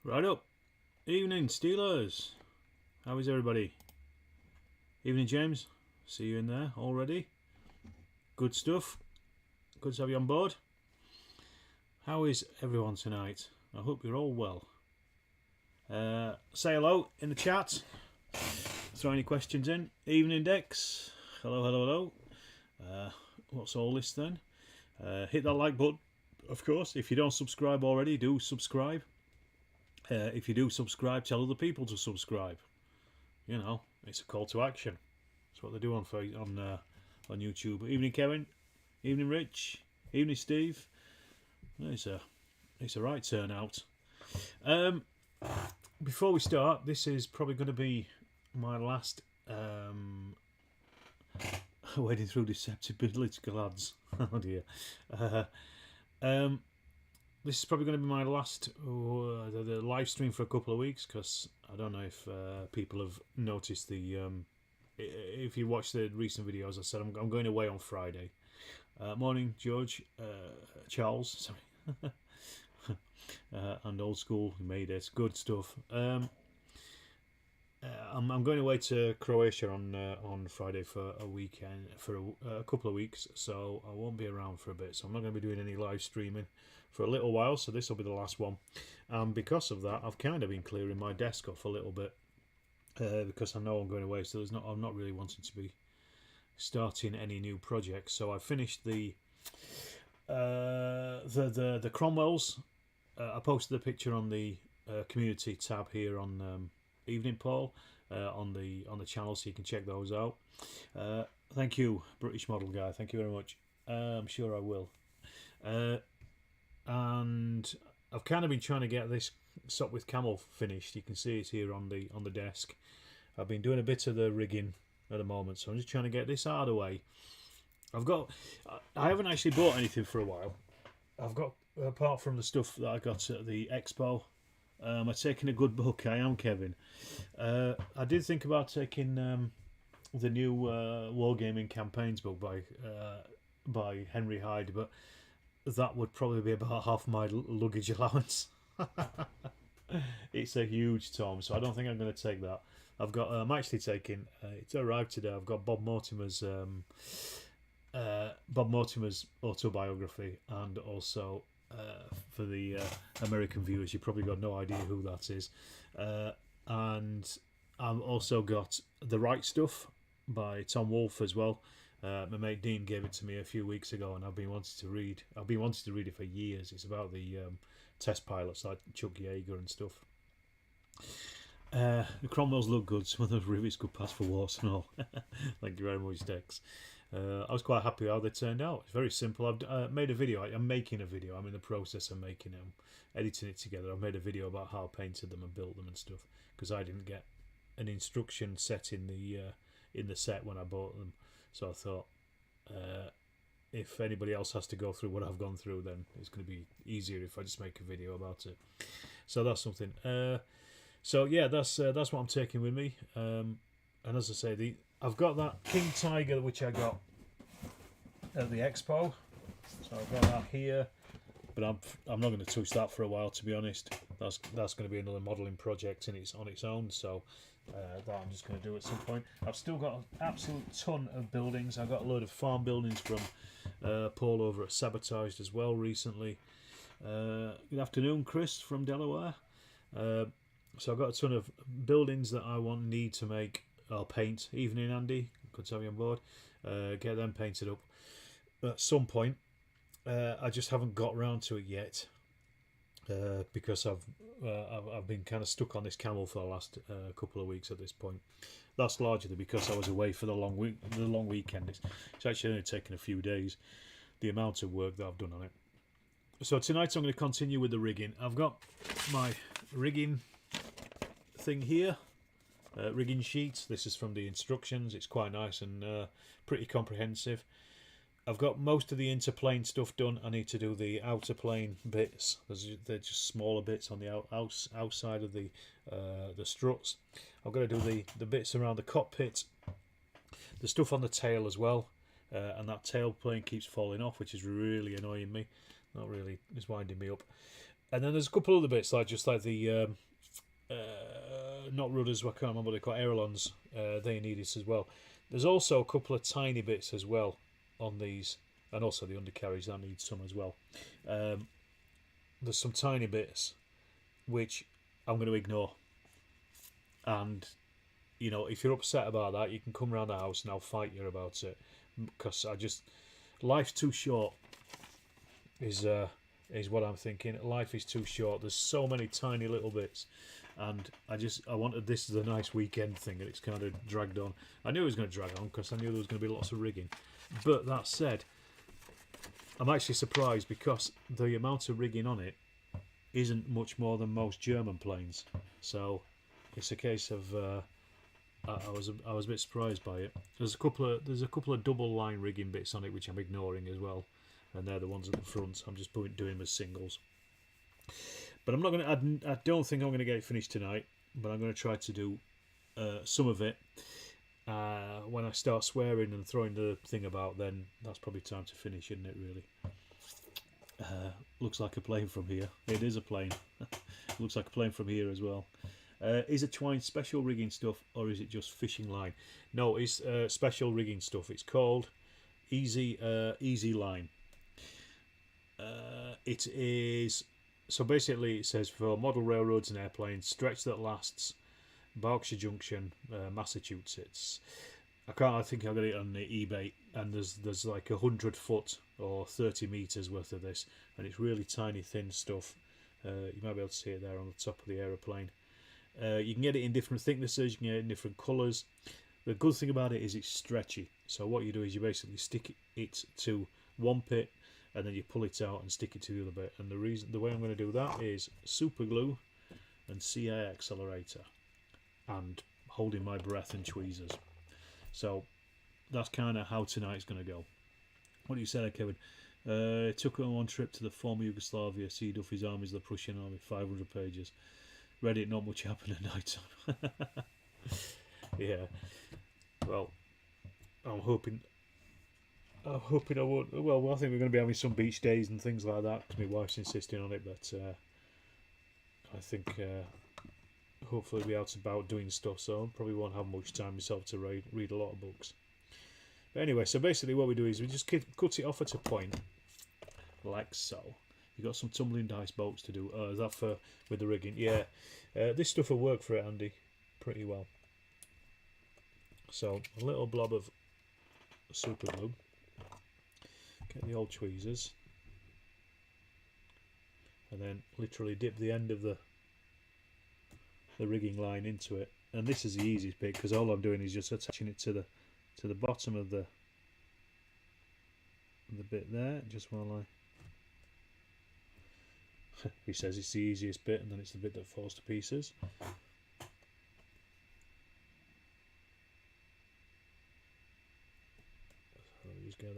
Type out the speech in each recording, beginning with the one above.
Right up. Evening, Steelers. How is everybody? Evening, James. See you in there already. Good stuff. Good to have you on board. How is everyone tonight? I hope you're all well. Say hello in the chat. Throw any questions in. Evening, Dex. Hello, hello, hello. What's all this then? Hit that like button, of course. If you don't subscribe already, do subscribe. If you do subscribe, tell other people to subscribe. You know, it's a call to action. That's what they do on YouTube. Evening, Kevin. Evening, Rich. Evening, Steve. It's a right turnout. Before we start, this is probably going to be my last wading through deceptive political ads. Oh dear. This is probably going to be my last the live stream for a couple of weeks, because I don't know if people have noticed the if you watch the recent videos. I said I'm going away on Friday. Morning, George, Charles, sorry, and old school made it. Good stuff. I'm going away to Croatia on Friday for a weekend, for a couple of weeks, so I won't be around for a bit. So I'm not going to be doing any live streaming for a little while. So this will be the last one. Because of that, I've kind of been clearing my desk off a little bit because I know I'm going away. So I'm not really wanting to be starting any new projects. So I finished the Cromwells. I posted the picture on the community tab here on Evening Paul on the channel, so you can check those out. Thank you, British model guy. Thank you very much. I'm sure I will. And I've kind of been trying to get this Sopwith Camel finished. You can see it here on the desk. I've been doing a bit of the rigging at the moment, so I'm just trying to get this out of the way. I haven't actually bought anything for a while. I've got, apart from the stuff that I got at the expo. I'm taking a good book. I am, Kevin. I did think about taking the new Wargaming campaigns book by Henry Hyde, but that would probably be about half my luggage allowance. It's a huge tome, so I don't think I'm going to take that. I'm actually taking. It's arrived today. I've got Bob Mortimer's autobiography, and also for the American viewers, you probably got no idea who that is. And I've also got The Right Stuff by Tom Wolfe as well. My mate Dean gave it to me a few weeks ago, and I've been wanting to read it for years. It's about the test pilots like Chuck Yeager and stuff. The Cromwells look good. Some of those rivets could pass for wars and all. Thank you very much, Dex. I was quite happy how they turned out. It's very simple. I've made a video. I'm making a video. I'm in the process of making them, editing it together. I've made a video about how I painted them and built them and stuff, because I didn't get an instruction set in the set when I bought them. So I thought, if anybody else has to go through what I've gone through, then it's going to be easier if I just make a video about it. So that's something. So yeah, that's what I'm taking with me. And as I say, I've got that King Tiger which I got at the expo. So I've got that here, but I'm not going to touch that for a while, to be honest. That's going to be another modelling project on its own. So that I'm just going to do at some point. I've still got an absolute ton of buildings. I've got a load of farm buildings from Paul over at Sabotaged as well recently. Good afternoon, Chris from Delaware. So I've got a ton of buildings that I need to make or paint. Evening, Andy. Good to have you on board. Get them painted up at some point. I just haven't got around to it yet because I've been kind of stuck on this camel for the last couple of weeks at this point. That's largely because I was away for the long weekend. It's actually only taken a few days, the amount of work that I've done on it. So tonight I'm going to continue with the rigging. I've got my rigging thing here, rigging sheet. This is from the instructions. It's quite nice and pretty comprehensive. I've got most of the interplane stuff done. I need to do the outer plane bits. They're just smaller bits on the outside of the struts. I've got to do the bits around the cockpit, the stuff on the tail as well, and that tail plane keeps falling off, which is really annoying me. Not really, it's winding me up. And then there's a couple other bits, like just like the not rudders, I can't remember what they call ailerons. They need it as well. There's also a couple of tiny bits as well on these, and also the undercarriage that needs some as well. There's some tiny bits which I'm going to ignore, and you know, if you're upset about that, you can come around the house and I'll fight you about it, because life's too short. Is what I'm thinking. Life is too short. There's so many tiny little bits, and I wanted this as a nice weekend thing, and it's kind of dragged on. I knew it was going to drag on because I knew there was going to be lots of rigging. But that said, I'm actually surprised because the amount of rigging on it isn't much more than most German planes. So it's a case of I was a bit surprised by it. There's a couple of double line rigging bits on it which I'm ignoring as well, and they're the ones at the front. I'm just doing them as singles. But I'm not going to. I don't think I'm going to get it finished tonight. But I'm going to try to do some of it. When I start swearing and throwing the thing about, then that's probably time to finish, isn't it? Really. Looks like a plane from here. It is a plane. Looks like a plane from here as well. Is it twine special rigging stuff, or is it just fishing line? No, it's special rigging stuff. It's called Easy Line. It is. So basically, it says for model railroads and airplanes, stretch that lasts, Berkshire Junction, Massachusetts. I think I got it on the eBay, and there's like 100 foot or 30 meters worth of this, and it's really tiny, thin stuff. You might be able to see it there on the top of the aeroplane. You can get it in different thicknesses. You can get it in different colours. The good thing about it is it's stretchy. So what you do is you basically stick it to one pit, and then you pull it out and stick it to the other bit. And the way I'm going to do that is super glue and CA accelerator, and holding my breath and tweezers. So that's kind of how tonight's going to go. What do you say, Kevin? Took on one trip to the former Yugoslavia. See Duffy's armies, the Prussian army, 500 pages. Read it, not much happened at night time. Yeah. Well, I'm hoping I won't. Well, I think we're going to be having some beach days and things like that because my wife's insisting on it. But I think hopefully we'll be out and about doing stuff, so I probably won't have much time myself to read a lot of books. But anyway, so basically what we do is we just cut it off at a point, like so. You've got some tumbling dice bolts to do. Is that for with the rigging? Yeah. This stuff will work for it, Andy, pretty well. So a little blob of super glue. Get the old tweezers, and then literally dip the end of the rigging line into it. And this is the easiest bit because all I'm doing is just attaching it to the bottom of the bit there, just while he says it's the easiest bit, and then it's the bit that falls to pieces. So just get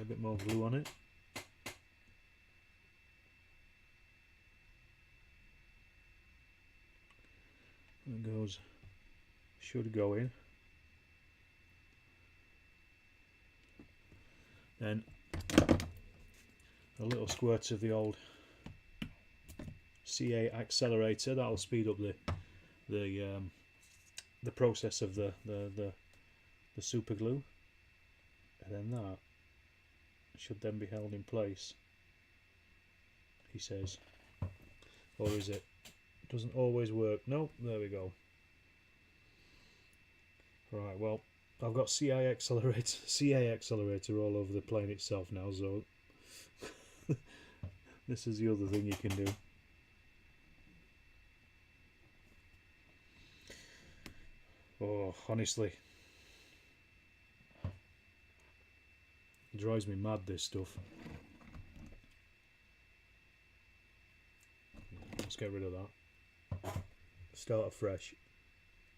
a bit more glue on it. It should go in. Then a little squirt of the old CA accelerator. That'll speed up the process of the super glue, and then that should then be held in place, he says. Or is it? Doesn't always work. No, there we go. Right, well, I've got CA accelerator all over the plane itself now, so this is the other thing you can do. Oh, honestly, it drives me mad, this stuff. Let's get rid of that. Start afresh.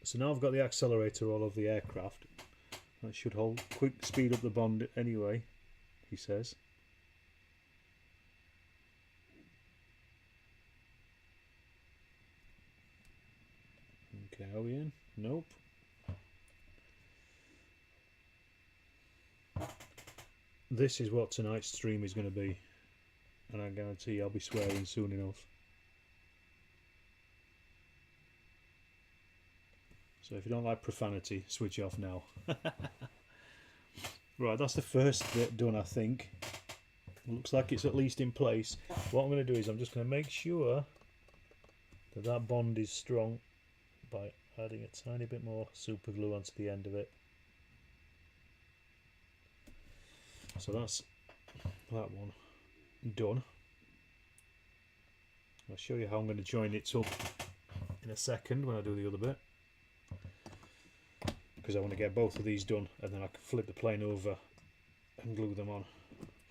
So now I've got the accelerator all over the aircraft. That should speed up the bond anyway, he says. Okay, are we in? Nope. This is what tonight's stream is going to be. and I guarantee I'll be swearing soon enough. So if you don't like profanity, switch off now. Right, that's the first bit done, I think. Looks like it's at least in place. What I'm going to do is I'm just going to make sure that that bond is strong by adding a tiny bit more super glue onto the end of it. So that's that one done. I'll show you how I'm going to join it up in a second when I do the other bit, because I want to get both of these done and then I can flip the plane over and glue them on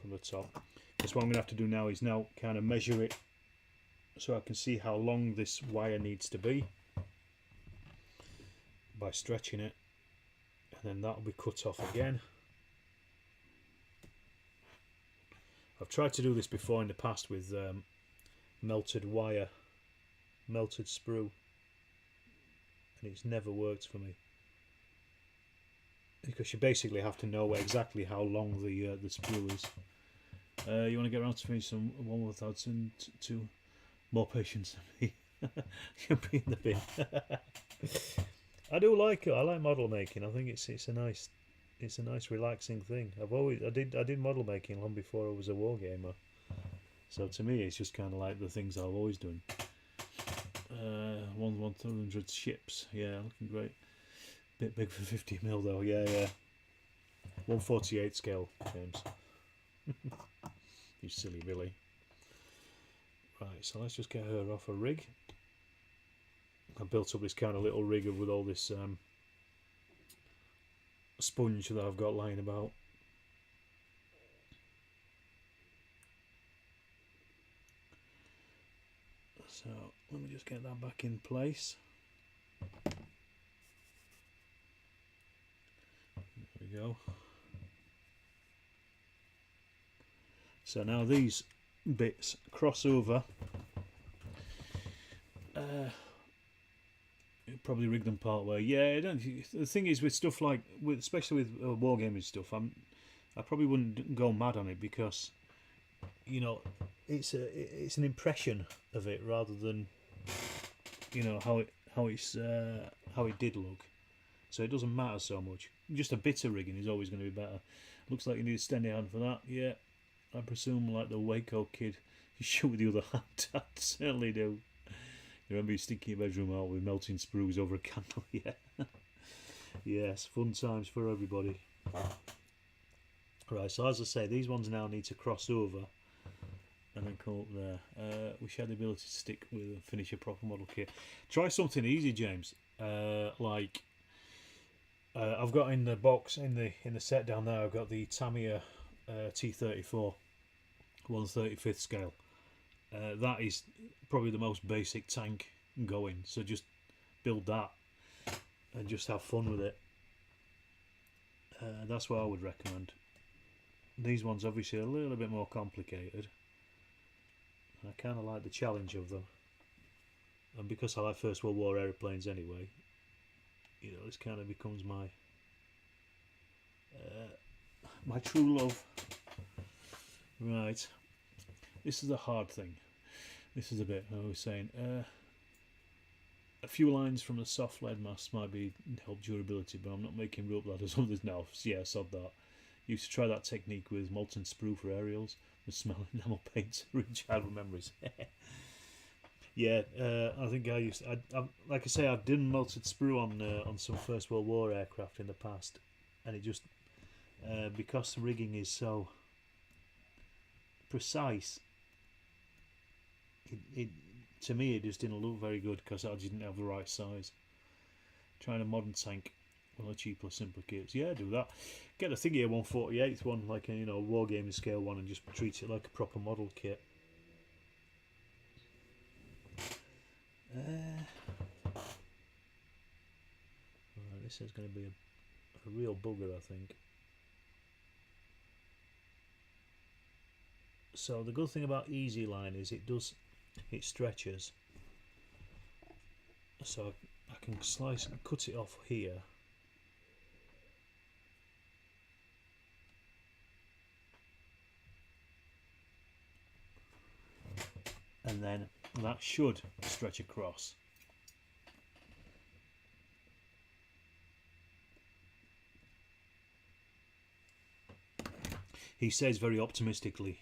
from the top. Because what I'm going to have to do now is now kind of measure it so I can see how long this wire needs to be by stretching it, and then that will be cut off again. I've tried to do this before in the past with melted wire, melted sprue, and it's never worked for me, because you basically have to know exactly how long the sprue is. You want to get around to me some 1,002 more patience than me. You'll be in the bin. I do like it. I like model making. I think it's a nice relaxing thing. I did model making long before I was a wargamer. So to me, it's just kind of like the things I've always done. 1/100 ships. Yeah, looking great. Bit big for 50mm though. Yeah. 1/48 scale, James. You silly Billy. Right, so let's just get her off a rig. I built up this kind of little rig with all this sponge that I've got lying about. So let me just get that back in place. There we go. So now these bits cross over. Probably rig them part way. Yeah, the thing is with stuff like, especially with wargaming stuff, I probably wouldn't go mad on it, because you know it's an impression of it rather than how it did look. So it doesn't matter so much. Just a bit of rigging is always going to be better. Looks like you need a steady hand for that. Yeah, I presume like the Waco kid, you shoot with the other hand. I certainly do. You remember you sticking your bedroom out with melting sprues over a candle? Yeah. Yes, fun times for everybody. Right, so as I say, these ones now need to cross over and then come up there. We should have the ability to stick with and finish a proper model kit. Try something easy, James. Like I've got in the box, in the set down there, I've got the Tamiya T34 1/35 scale. That is probably the most basic tank going, so just build that and just have fun with it. That's what I would recommend. These ones obviously are a little bit more complicated. I kind of like the challenge of them, and because I like First World War aeroplanes anyway, this kind of becomes my my true love. Right, this is the hard thing. This is a bit, I was saying, a few lines from the soft lead mass might be help durability, but I'm not making rope ladders on this now. Yeah, sod that. Used to try that technique with molten sprue for aerials, the smell of enamel paint, childhood memories. Yeah, I think I used to, like I say, I've done melted sprue on some First World War aircraft in the past, and it just because the rigging is so precise, it to me it just didn't look very good because I didn't have the right size. Trying a modern tank, well, a cheaper, simpler kits. Yeah, do that. Get a thingy, a 1/48 one, like a wargaming scale one, and just treat it like a proper model kit. Right, this is going to be a real bugger, I think. So the good thing about Easy Line is it stretches. So I can slice and cut it off here. and then that should stretch across. He says very optimistically.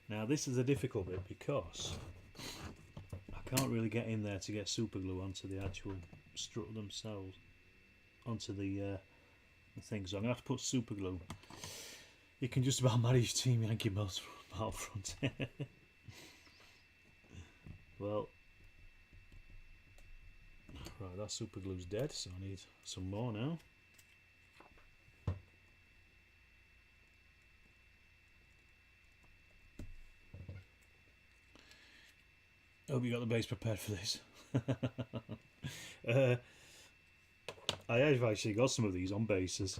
Now this is a difficult bit because I can't really get in there to get super glue onto the actual strut themselves, onto the thing, so I'm going to have to put super glue. You can just about manage Team Yankee Battlefront. Well, right, that super glue's dead, so I need some more now. Hope you got the base prepared for this. I have actually got some of these on bases,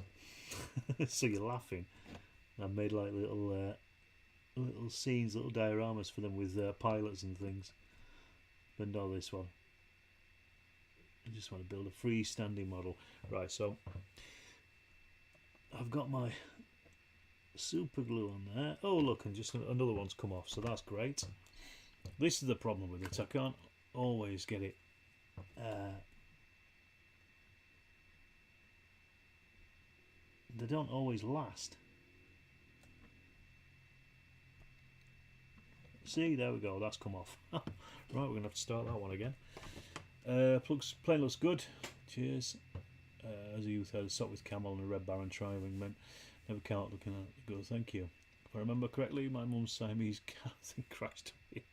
so you're laughing. I've made like little scenes, little dioramas for them with pilots and things. But not this one. I just want to build a freestanding model. Right, so I've got my super glue on there. Oh look, and just another one's come off, so that's great. This is the problem with it. I can't always get it they don't always last. See, there we go, that's come off. Right, we're going to have to start that one again. Plane looks good. Cheers. As a youth, I had a sock with camel and a red Baron tri-wingman. Never count looking at it. Good, thank you. If I remember correctly, my mum's Siamese cat crashed me.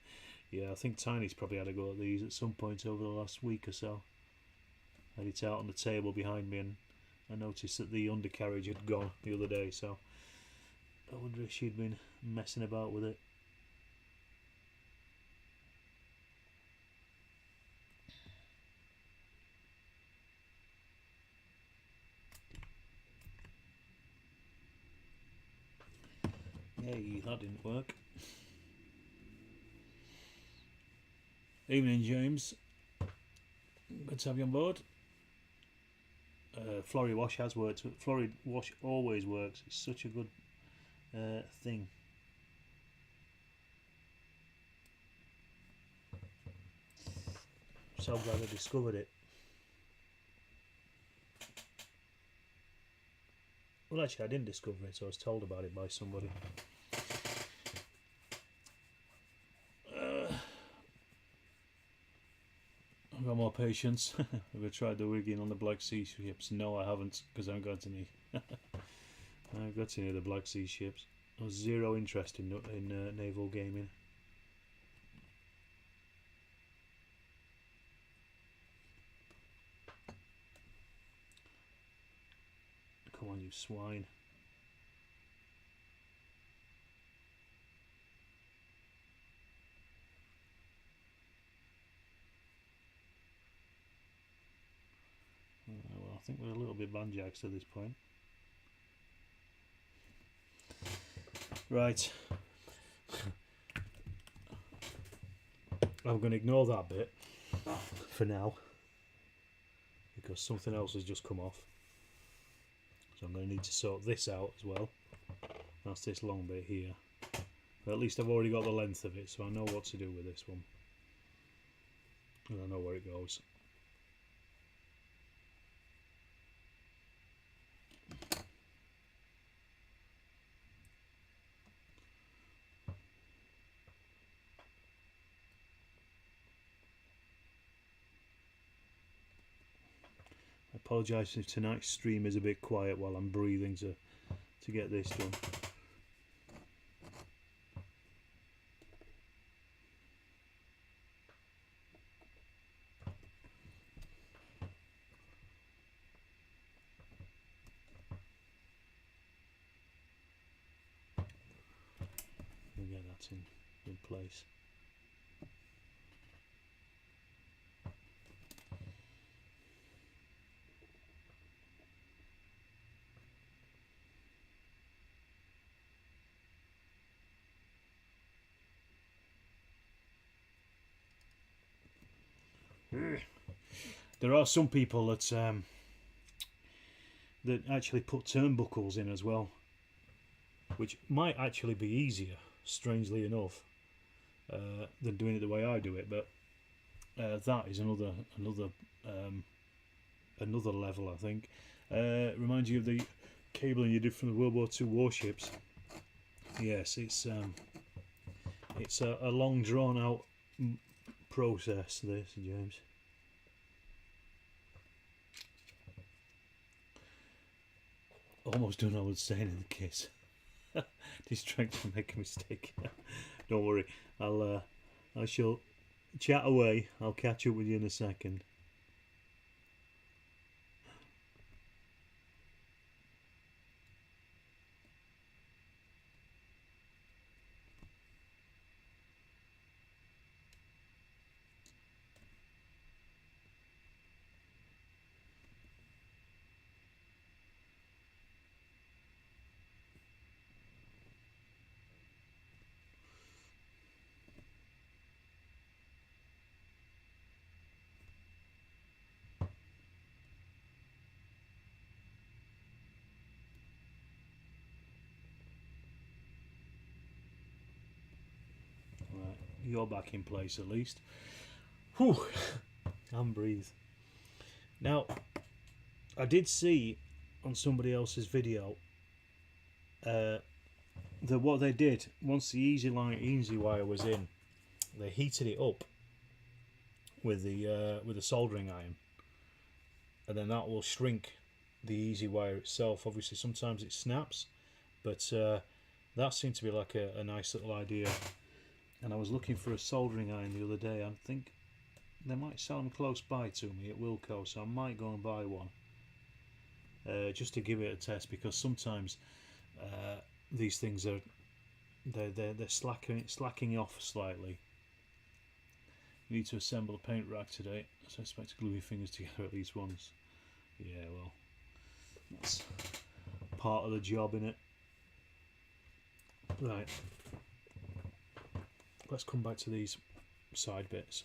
Yeah, I think Tiny's probably had a go at these at some point over the last week or so. I had it out on the table behind me and I noticed that the undercarriage had gone the other day, so I wonder if she'd been messing about with it. Hey, that didn't work. Evening, James. Good to have you on board. Florry wash has worked. Florry wash always works. It's such a good thing. So glad I discovered it. Well, actually, I didn't discover it, so I was told about it by somebody. I've got more patience. Have I tried the rigging on the Black Sea ships? No, I haven't, because I haven't got any. I haven't got any of the Black Sea ships. I have zero interest in naval gaming. Come on, you swine. Well, I think we're a little bit banjaxed at this point. Right. I'm going to ignore that bit for now because something else has just come off. So I'm going to need to sort this out as well. That's this long bit here. But at least I've already got the length of it, so I know what to do with this one. And I know where it goes. I apologise if tonight's stream is a bit quiet while I'm breathing to get this done. We'll get that in place. There are some people that actually put turnbuckles in as well, which might actually be easier, strangely enough. than doing it the way I do it. But that is another level, I think. Reminds you of the cabling you did from the World War II warships. Yes, it's a long drawn out process, this, James. Almost done, I would say, in the case. He's trying to make a mistake. Don't worry, I shall chat away. I'll catch up with you in a second. Right, you're back in place at least. Whew, and breathe. Now, I did see on somebody else's video that what they did, once the easy wire was in, they heated it up with the soldering iron, and then that will shrink the easy wire itself. Obviously sometimes it snaps, but that seemed to be like a nice little idea. And I was looking for a soldering iron the other day. I think they might sell them close by to me at Wilco, so I might go and buy one just to give it a test, because sometimes these things are they're slacking off slightly. You need to assemble a paint rack today, so I expect to glue your fingers together at least once. Yeah, well, that's part of the job, innit? Right, let's come back to these side bits.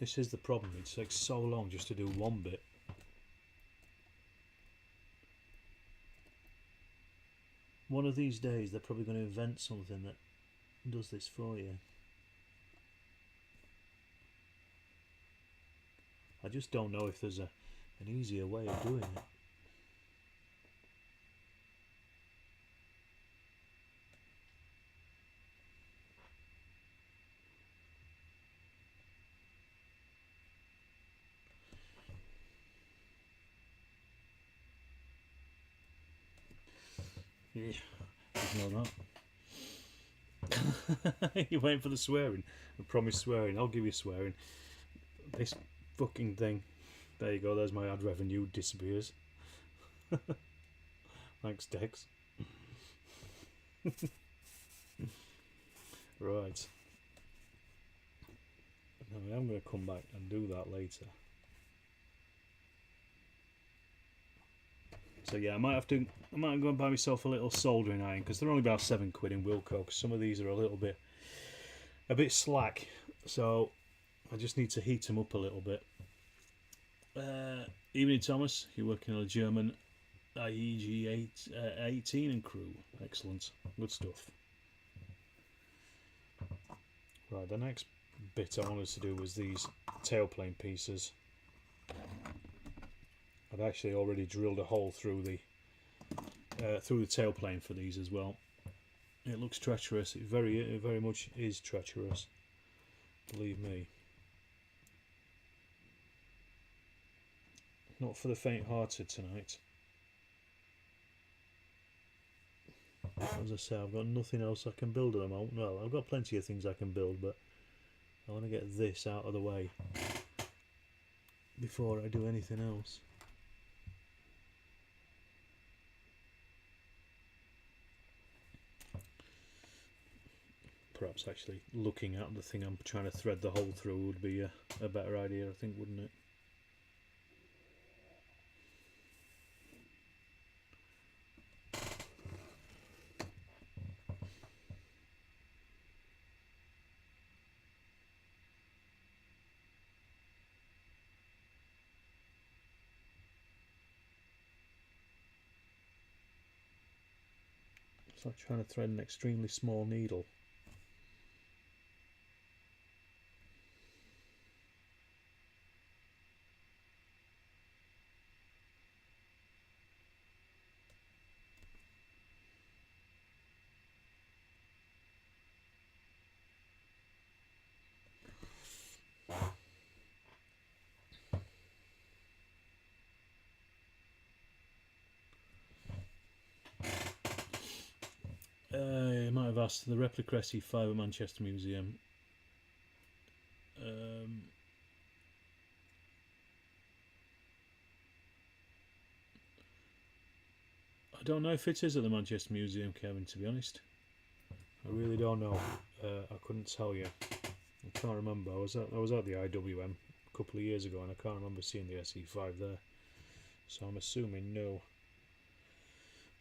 This is the problem, it takes so long just to do one bit. One of these days they're probably going to invent something that does this for you. I just don't know if there's an easier way of doing it. Yeah, ignore that. You're waiting for the swearing. I promise swearing. I'll give you swearing. This fucking thing. There you go. There's my ad revenue. Disappears. Thanks, Dex. Right. Now, I'm going to come back and do that later. So yeah, I might go and buy myself a little soldering iron, because they're only about £7 in Wilco. Cause some of these are a bit slack, so I just need to heat them up a little bit. Evening, Thomas. You're working on a German IEG 18 and crew. Excellent, good stuff. Right, the next bit I wanted to do was these tailplane pieces. I've actually already drilled a hole through the tailplane for these as well. It looks treacherous. It very much is treacherous. Believe me. Not for the faint-hearted tonight. As I say, I've got nothing else I can build at the moment. Well, I've got plenty of things I can build, but I want to get this out of the way before I do anything else. Perhaps actually looking at the thing I'm trying to thread the hole through would be a better idea, I think, wouldn't it? It's like trying to thread an extremely small needle. You might have asked the replica SE5 at Manchester Museum. I don't know if it is at the Manchester Museum, Kevin, to be honest. I really don't know. I couldn't tell you. I can't remember. I was at the IWM a couple of years ago and I can't remember seeing the SE5 there. So I'm assuming no.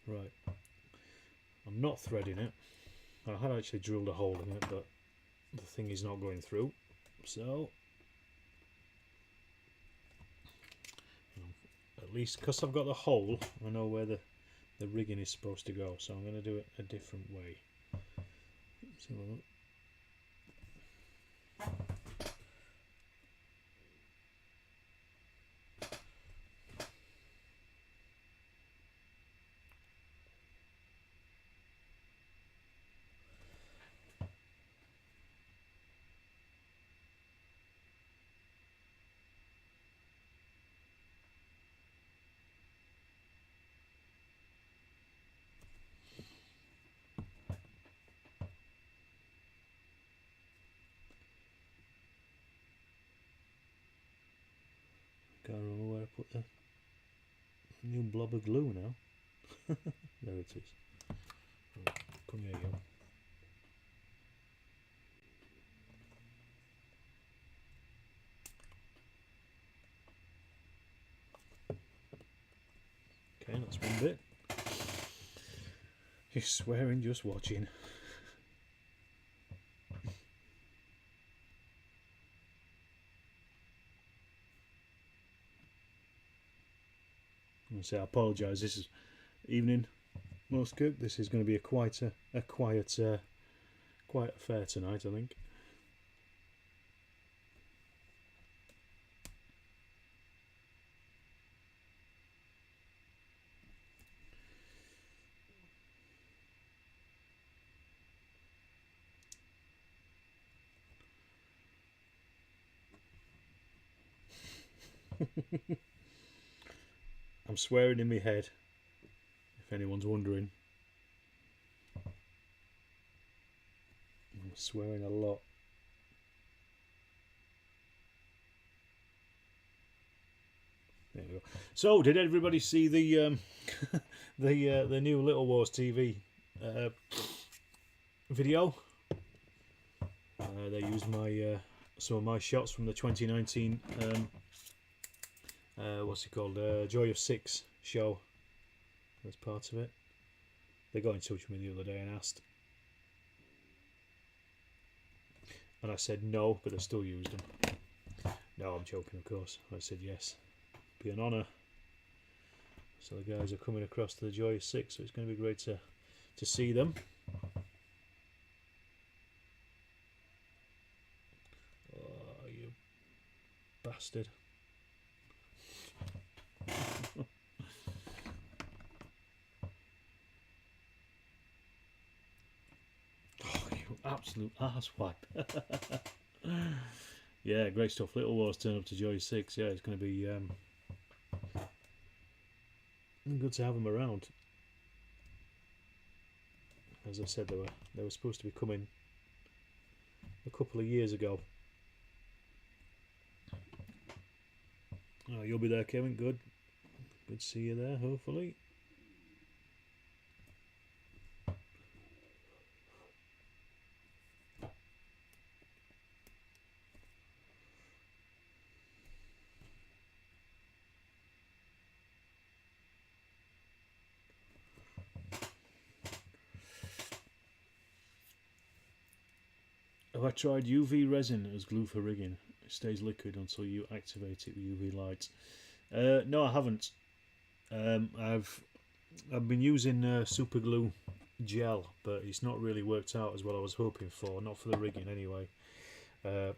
Right. I'm not threading it. I had actually drilled a hole in it, but the thing is not going through. So, at least because I've got the hole, I know where the rigging is supposed to go. So I'm going to do it a different way. Let's have a look. Can't remember where I put the new blob of glue now. There it is. Right, come here, you. Okay, that's one bit. You're swearing just watching. I'm going to say I apologise. This is evening, most cook. This is going to be a quiet affair tonight, I think. I'm swearing in my head, if anyone's wondering. I'm swearing a lot. There we go. So, did everybody see the the new Little Wars TV video? They used my some of my shots from the 2019 what's it called? Joy of Six show as part of it. They got in touch with me the other day and asked, and I said no, but I still used them. No, I'm joking, of course. I said yes. Be an honour. So the guys are coming across to the Joy of Six, so it's going to be great to see them. Oh, you bastard. Oh, you absolute arsewipe. Yeah, great stuff. Little Wars turn up to Joy 6. Yeah, it's going to be good to have them around. As I said, they were supposed to be coming a couple of years ago. Oh, you'll be there, Kevin. Good. Good to see you there, hopefully. Have I tried UV resin as glue for rigging? It stays liquid until you activate it with UV light. No, I haven't. I've been using super glue gel, but it's not really worked out as well I was hoping for, not for the rigging anyway. The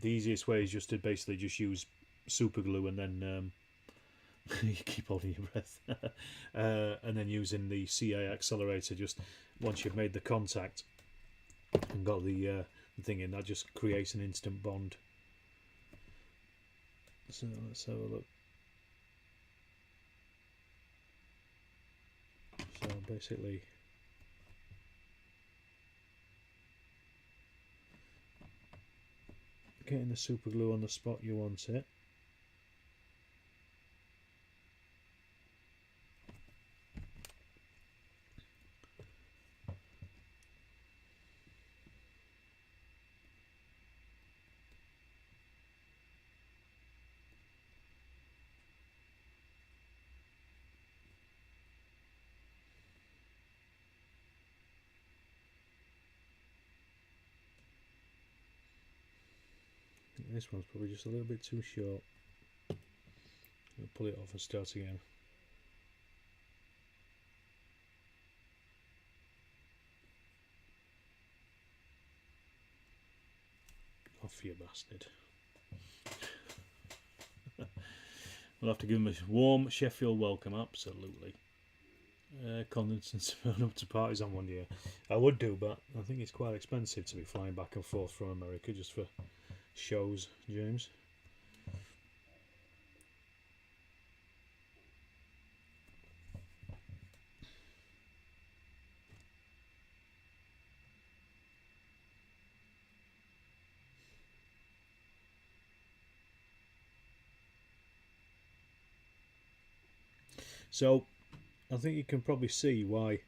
easiest way is just to basically just use super glue and then you keep holding your breath and then using the CA accelerator just once you've made the contact and got the thing in, that just creates an instant bond. So let's have a look. So basically getting the super glue on the spot you want it. This one's probably just a little bit too short. I'll pull it off and start again. Off you bastard. We'll have to give him a warm Sheffield welcome, absolutely. Condensance up to parties on one year. I would do, but I think it's quite expensive to be flying back and forth from America just for shows, James. So I think you can probably see why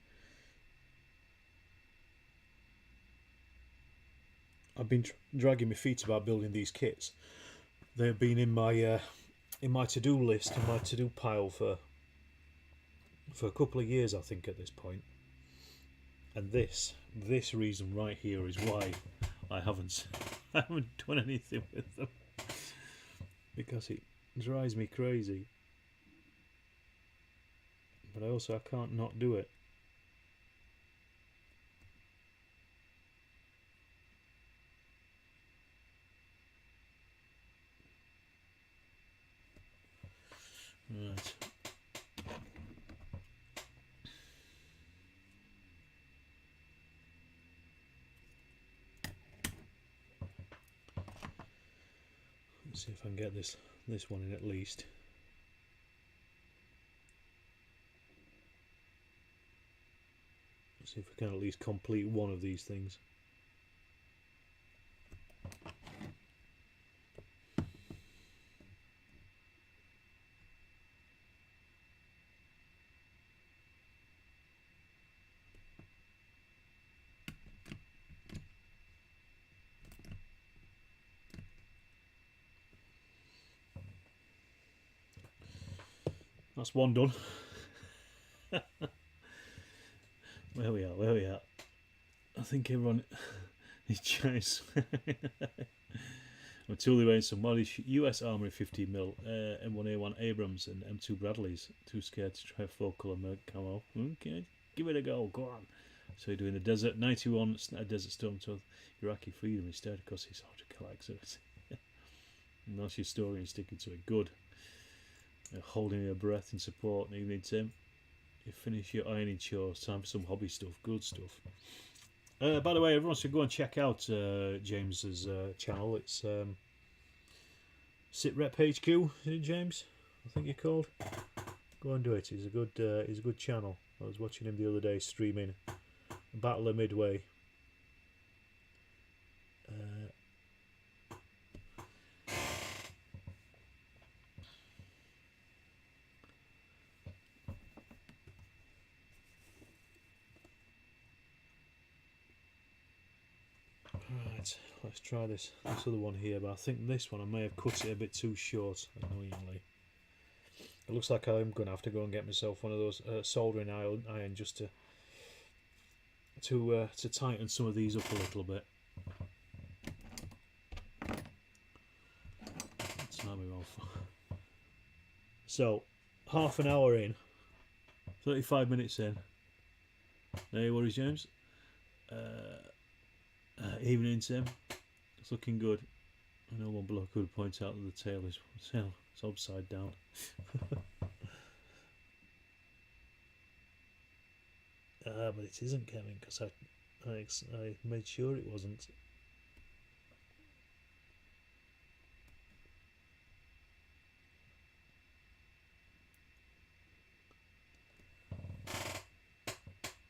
I've been dragging my feet about building these kits. They've been in my to-do list, in my to-do pile for a couple of years, I think, at this point. And this reason right here is why I haven't done anything with them, because it drives me crazy. But I can't not do it. Right. Let's see if I can get this one in at least. Let's see if we can at least complete one of these things. That's one done. Where we are. I think everyone is chase. I'm totally wearing some modest US Armory 50mm M1A1 Abrams and M2 Bradleys. Too scared to try full colour camo. Okay, give it a go. Go on. So you're doing the Desert 91 Desert Storm to Iraqi Freedom instead, because it's hard to collect. And that's your story and sticking to it. Good. Holding your breath in support. Evening, Tim. You finish your ironing chores. Time for some hobby stuff. Good stuff. By the way, everyone should go and check out James's channel. It's SitRep HQ, is it, James? I think you're called. Go and do it. He's a good channel. I was watching him the other day streaming Battle of Midway. Right, let's try this other one here, but I think this one I may have cut it a bit too short, annoyingly. It looks like I'm going to have to go and get myself one of those soldering iron just to tighten some of these up a little bit. Time me off. So, half an hour in, 35 minutes in, Hey, what is James? Evening, Tim. It's looking good. I know one bloke could point out that the tail is upside down. But it isn't, Kevin, because I made sure it wasn't.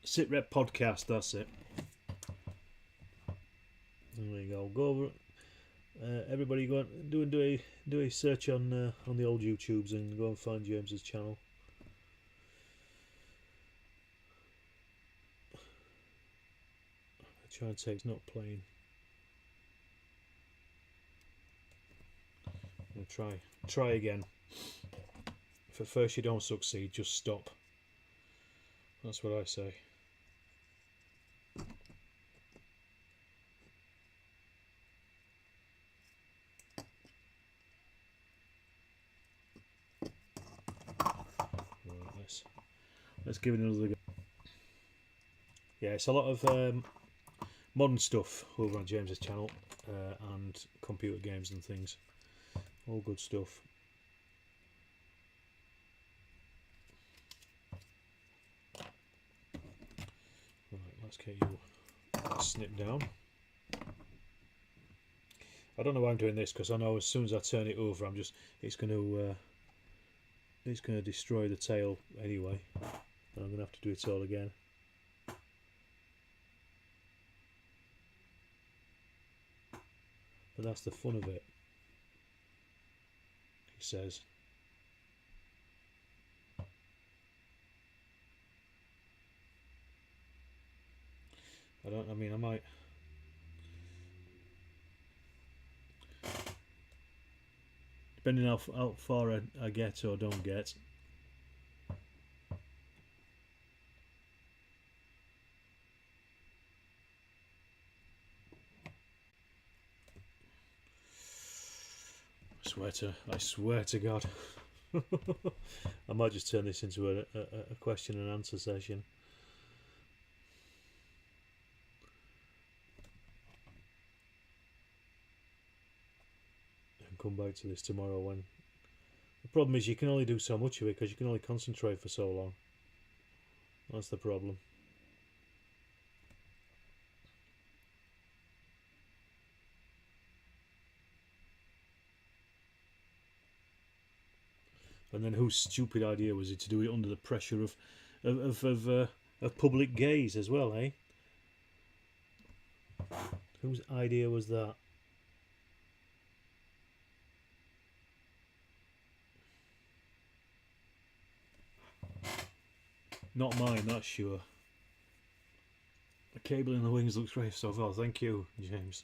SitRep podcast, that's it. There you go. Go over. Everybody go and do a search on the old YouTubes and go and find James's channel. I try and say it's not playing. Try again. If at first you don't succeed, just stop. That's what I say. Right, let's give it another go. Yeah, it's a lot of modern stuff over on James's channel, and computer games and things. All good stuff. Right, let's get you snip down. I don't know why I'm doing this, because I know as soon as I turn it over, it's going to destroy the tail anyway, and I'm going to have to do it all again. But that's the fun of it, he says. I might. Depending how far I get or don't get. I swear to God. I might just turn this into a question and answer session. And come back to this tomorrow. When the problem is you can only do so much of it, because you can only concentrate for so long. That's the problem. And then whose stupid idea was it to do it under the pressure of public gaze as well, eh? Whose idea was that? Not mine, that's sure. The cable in the wings looks great so far. Thank you, James.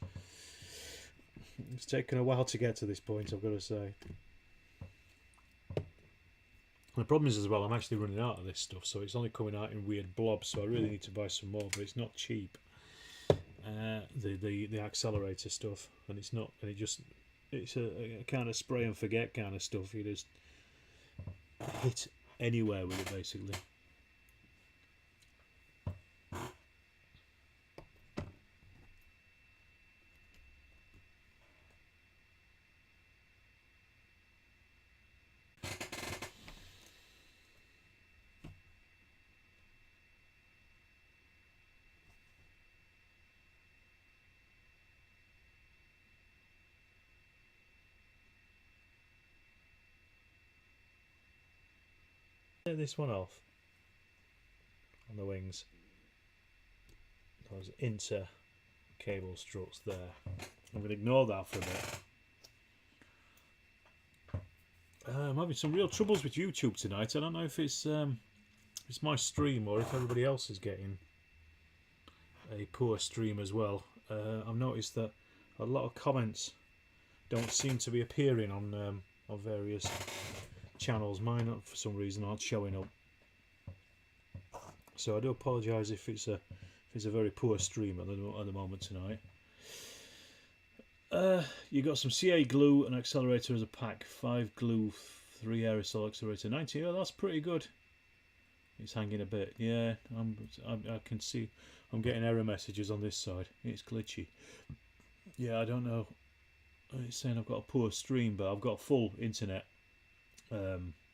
It's taken a while to get to this point, I've got to say. The problem is as well, I'm actually running out of this stuff, so it's only coming out in weird blobs, so I really need to buy some more, but it's not cheap. The accelerator stuff, and it's a kind of spray and forget kind of stuff. You just hit anywhere with it, basically. Take this one off on the wings. Those inter cable struts there. I'm going to ignore that for a bit. I'm having some real troubles with YouTube tonight. I don't know if it's my stream or if everybody else is getting a poor stream as well. I've noticed that a lot of comments don't seem to be appearing on various channels. Mine, for some reason, aren't showing up. So I do apologise if it's a very poor stream at the moment tonight. You got some CA glue and accelerator as a pack. 5 glue, 3 aerosol accelerator, 90. Oh, that's pretty good. It's hanging a bit. Yeah, I can see. I'm getting error messages on this side. It's glitchy. Yeah, I don't know. It's saying I've got a poor stream, but I've got full internet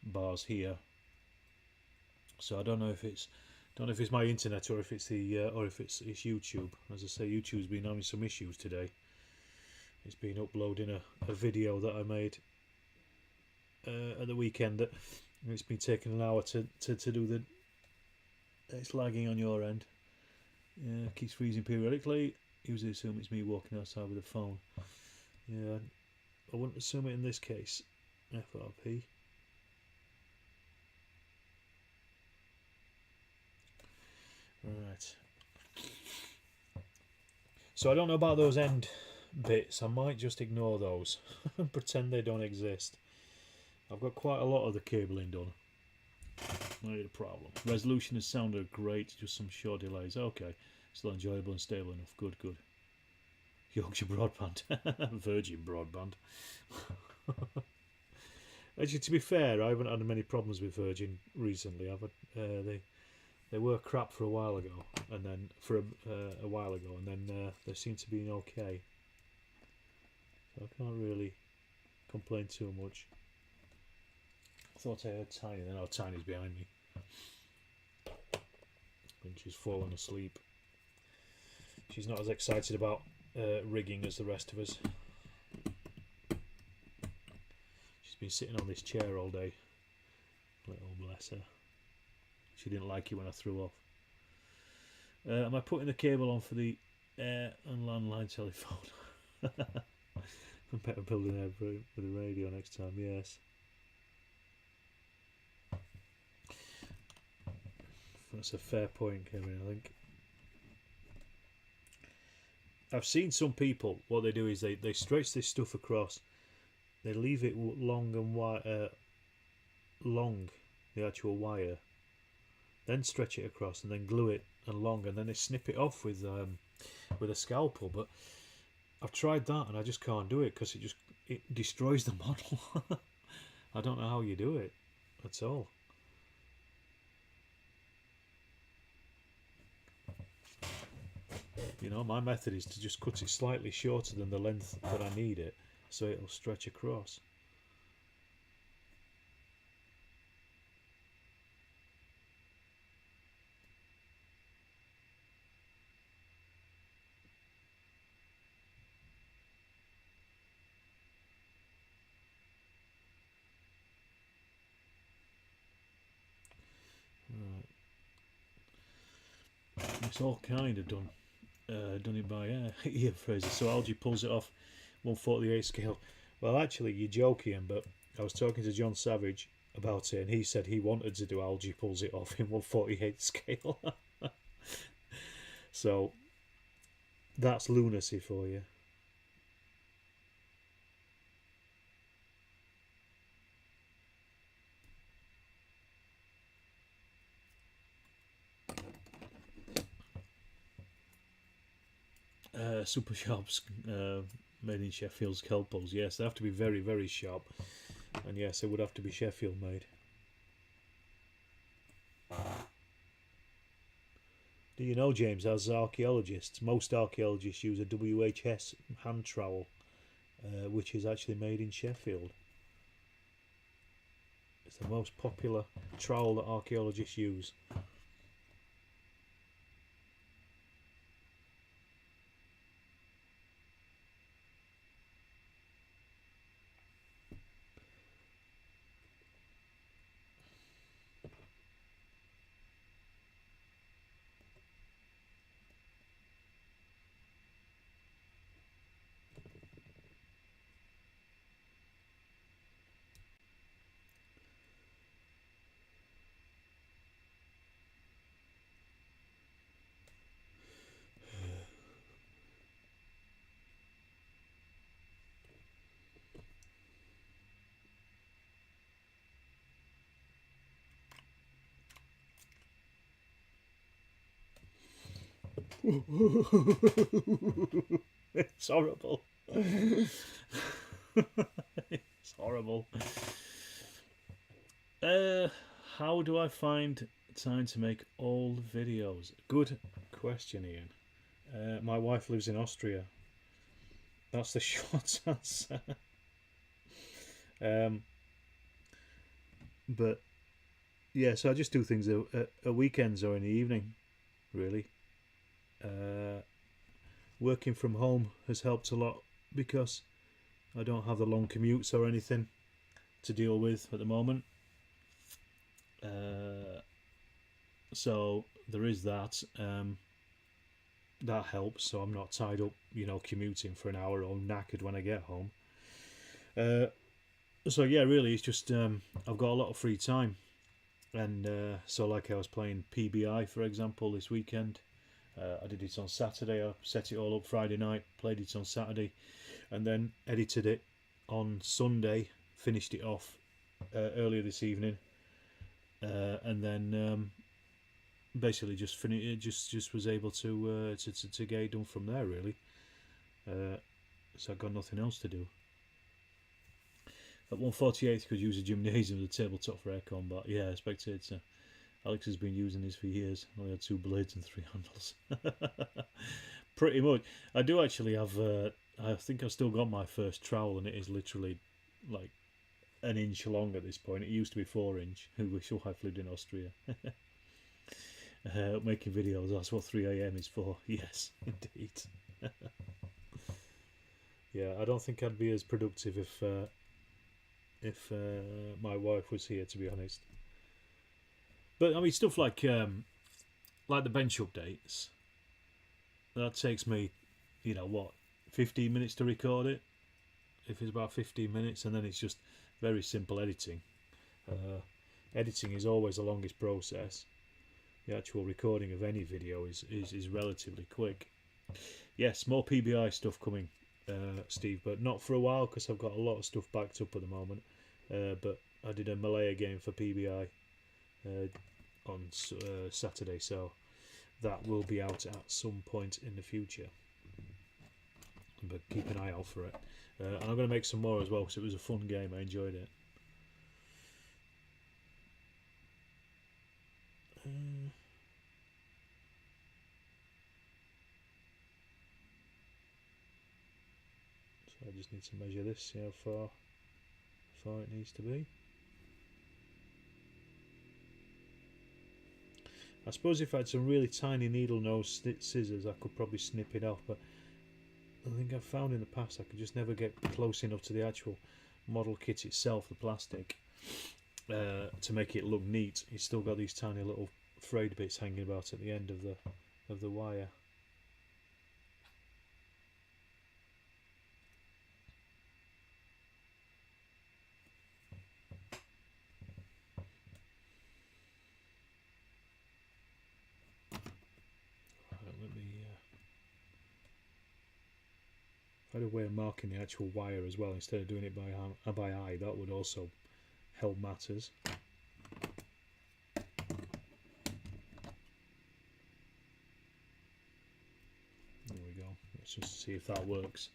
bars here. So I don't know if it's my internet or if it's it's YouTube. As I say, YouTube's been having some issues today. It's been uploading a video that I made at the weekend that it's been taking an hour to do the. It's lagging on your end. Yeah, it keeps freezing periodically. Usually assume it's me walking outside with a phone. Yeah, I wouldn't assume it in this case. FRP. Right. So I don't know about those end bits. I might just ignore those and pretend they don't exist. I've got quite a lot of the cabling done. Not a problem. Resolution and sound are great, just some short delays. Okay, still enjoyable and stable enough. Good, good. Yorkshire Broadband. Virgin Broadband. Actually, to be fair, I haven't had many problems with Virgin recently. I've had, they were crap for a while ago, and then they seem to be okay. So I can't really complain too much. I thought I heard Tiny, then Tiny's behind me. And she's fallen asleep. She's not as excited about rigging as the rest of us. She's been sitting on this chair all day. Little bless her. She didn't like it when I threw off. Am I putting the cable on for the air and landline telephone? I'm better building air with the radio next time, yes. That's a fair point, Kevin, I think. I've seen some people, what they do is they stretch this stuff across. They leave it long and long, the actual wire. Then stretch it across and then glue it and long, and then they snip it off with a scalpel. But I've tried that and I just can't do it because it destroys the model. I don't know how you do it at all. You know, my method is to just cut it slightly shorter than the length that I need it, so it'll stretch across. Right. It's all kind of done it by ear, Fraser. So Algie pulls it off 1/48 scale. Well, actually, you're joking, but I was talking to John Savage about it, and he said he wanted to do Algie pulls it off in 1/48 scale. So that's lunacy for you. Super sharps made in Sheffield scalpels. Yes, they have to be very, very sharp, and yes, it would have to be Sheffield made. Do you know, James, as archaeologists, most archaeologists use a WHS hand trowel, which is actually made in Sheffield. It's the most popular trowel that archaeologists use. It's horrible. It's horrible. How do I find time to make old videos? Good question, Ian. My wife lives in Austria. That's the short answer. But yeah, so I just do things at weekends or in the evening, really. Working from home has helped a lot because I don't have the long commutes or anything to deal with at the moment. So there is that. That helps, so I'm not tied up, commuting for an hour or knackered when I get home. So yeah, really, it's just I've got a lot of free time, and so like I was playing PBI, for example, this weekend. I did it on Saturday. I set it all up Friday night, played it on Saturday, and then edited it on Sunday. Finished it off earlier this evening, and then basically just just was able to get it done from there, really. So I've got nothing else to do. At 148, could use a gymnasium as a tabletop for air combat. Yeah, I Spectator. Alex has been using this for years. Only had 2 blades and 3 handles. Pretty much. I do actually have. I think I've still got my first trowel, and it is literally like an inch long at this point. It used to be 4-inch. Who wish your wife lived in Austria. Making videos. That's what 3 a.m. is for. Yes, indeed. Yeah, I don't think I'd be as productive if my wife was here, to be honest. But I mean, stuff like the bench updates. That takes me, 15 minutes to record it. If it's about 15 minutes, and then it's just very simple editing. Editing is always the longest process. The actual recording of any video is relatively quick. Yes, more PBI stuff coming, Steve, but not for a while because I've got a lot of stuff backed up at the moment. But I did a Malaya game for PBI on Saturday, so that will be out at some point in the future. But keep an eye out for it. And I'm going to make some more as well because it was a fun game. I enjoyed it. So I just need to measure this, see how far it needs to be. I suppose if I had some really tiny needle nose scissors, I could probably snip it off, but I think I've found in the past I could just never get close enough to the actual model kit itself, the plastic, to make it look neat. It's still got these tiny little frayed bits hanging about at the end of the wire. If I had a way of marking the actual wire as well instead of doing it by eye, that would also help matters. There we go. Let's just see if that works.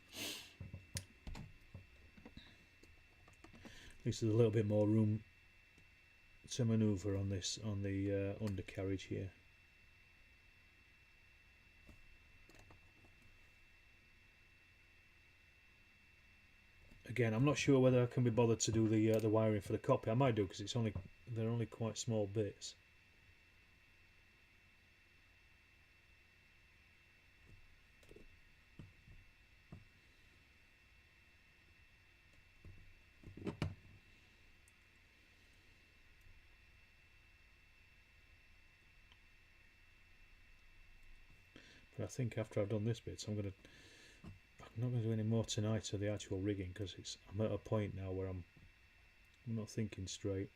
At least there's a little bit more room to manoeuvre on this, on the undercarriage here. Again, I'm not sure whether I can be bothered to do the wiring for the cockpit. I might do because they're only quite small bits. But I think after I've done this bit, I'm not going to do any more tonight of the actual rigging because I'm at a point now where I'm not thinking straight.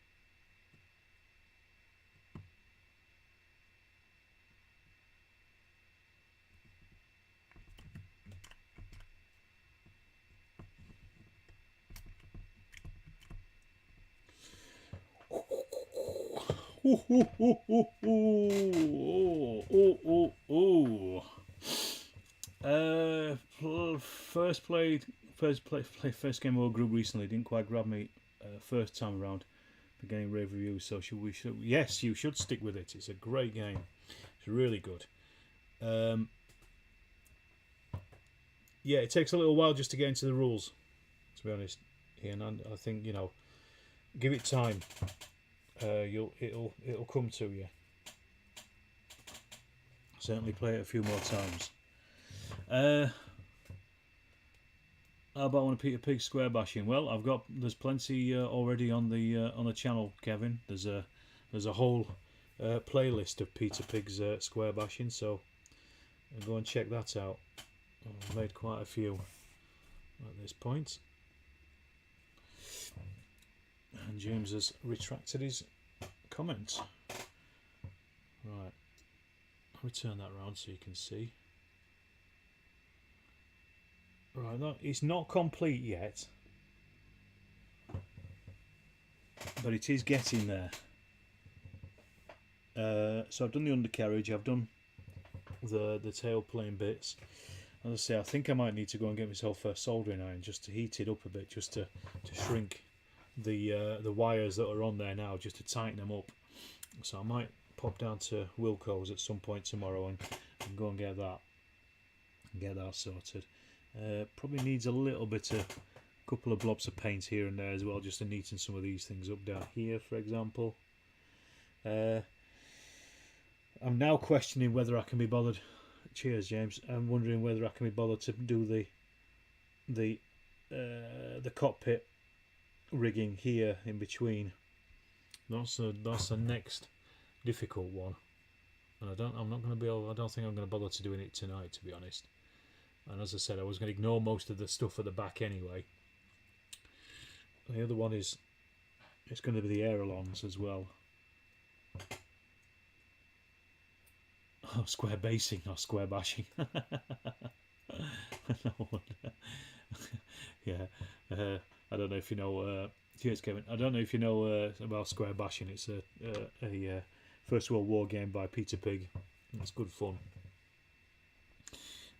First game of our group recently didn't quite grab me first time around. for getting rave reviews. So yes, you should stick with it. It's a great game. It's really good. Yeah, it takes a little while just to get into the rules, to be honest, Ian. And I think, you know, give it time. It'll come to you. Certainly play it a few more times. How about one of Peter Pig's square bashing? Well, there's plenty already on the channel, Kevin. There's a whole playlist of Peter Pig's square bashing, so go and check that out. I've made quite a few at this point. And James has retracted his comment. Right, let me turn that around so you can see. Right, it's not complete yet, but it is getting there. So I've done the undercarriage, I've done the tailplane bits. As I say, I think I might need to go and get myself a soldering iron just to heat it up a bit, just to shrink the wires that are on there now, just to tighten them up. So I might pop down to Wilco's at some point tomorrow and go and get that sorted. Probably needs a little bit of couple of blobs of paint here and there as well, just to neaten some of these things up down here, for example. I'm now questioning whether I can be bothered. Cheers, James. I'm wondering whether I can be bothered to do the cockpit rigging here in between. That's the next difficult one, and I don't think I'm going to bother to doing it tonight, to be honest. And as I said, I was going to ignore most of the stuff at the back anyway. The other one it's going to be the ailerons as well. Oh, square basing, not square bashing. Yeah, I don't know if you know. Cheers, Kevin. I don't know if you know about square bashing. It's a First World War game by Peter Pig. It's good fun.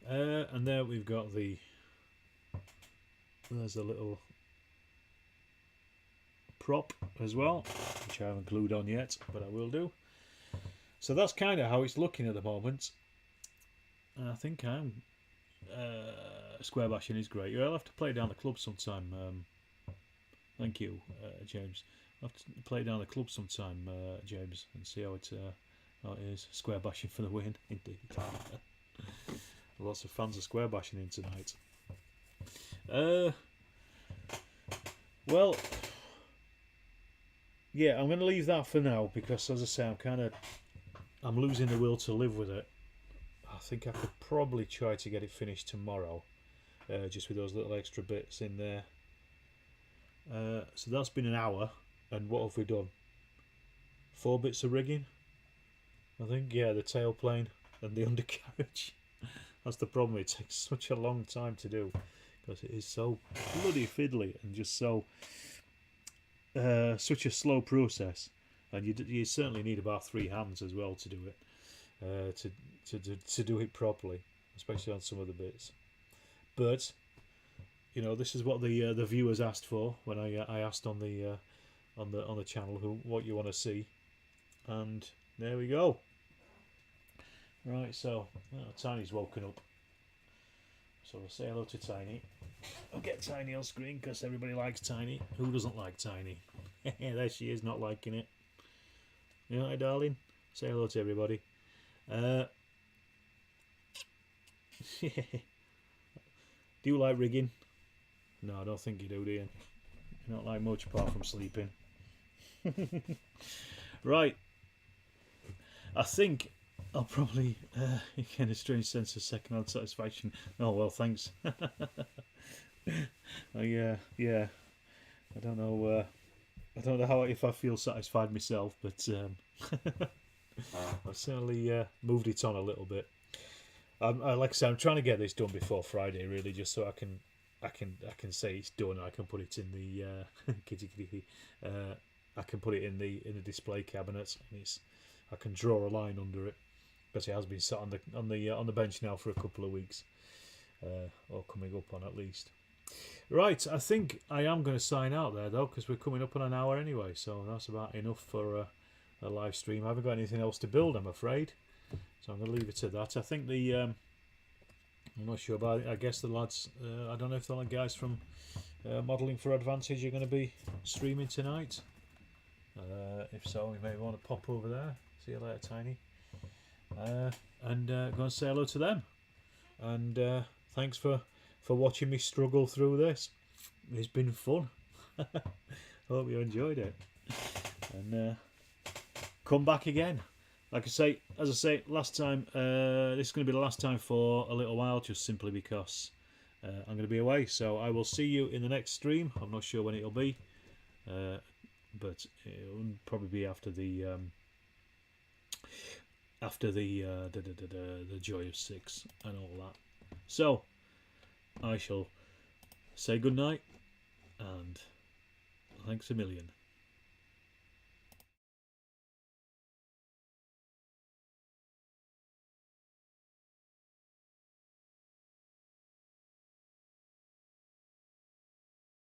And there we've got there's a little prop as well, which I haven't glued on yet, but I will do. So that's kind of how it's looking at the moment. And I think square bashing is great. I'll have to play it down the club sometime. Thank you, James. I'll have to play it down the club sometime, James, and see how it is. Square bashing for the win, indeed. Lots of fans of square bashing in tonight. Well, yeah, I'm going to leave that for now because, as I say, I'm losing the will to live with it. I think I could probably try to get it finished tomorrow, just with those little extra bits in there. So that's been an hour, and what have we done? 4 bits of rigging, I think. Yeah, the tailplane and the undercarriage. That's the problem. It takes such a long time to do because it is so bloody fiddly and just so such a slow process. And you certainly need about 3 hands as well to do it, to do it properly, especially on some of the bits. But you know, this is what the viewers asked for when I asked on the channel what you want to see, and there we go. Right, so Tiny's woken up, so we'll say hello to Tiny. I'll get Tiny on screen because everybody likes Tiny. Who doesn't like Tiny? There she is, not liking it. You alright, darling? Say hello to everybody. Do you like rigging? No, I don't think you do you? You don't like much apart from sleeping. Right. I think I'll probably get a strange sense of second-hand satisfaction. Oh well, thanks. Yeah. I don't know. I don't know if I feel satisfied myself, but I've certainly moved it on a little bit. Like I said, I'm trying to get this done before Friday, really, just so I can say it's done. I can put it in the kitty. I can put it in the display cabinet, and I can draw a line under it because it has been sat on the bench now for a couple of weeks, or coming up on at least. Right, I think I am going to sign out there though, because we're coming up on an hour anyway, so that's about enough for a live stream. I haven't got anything else to build, I'm afraid, so I'm going to leave it at that. I think the I'm not sure about it. I guess the lads, I don't know if the guys from Modelling for Advantage are going to be streaming tonight. If so, you may want to pop over there. See you later, Tiny, and go and say hello to them. And thanks for watching me struggle through this. It's been fun. Hope you enjoyed it, and come back again. Like I say, as I say, last time, this is going to be the last time for a little while, just simply because I'm going to be away. So I will see you in the next stream. I'm not sure when it'll be, but it'll probably be after the the Joy of 6 and all that. So I shall say good night and thanks a million.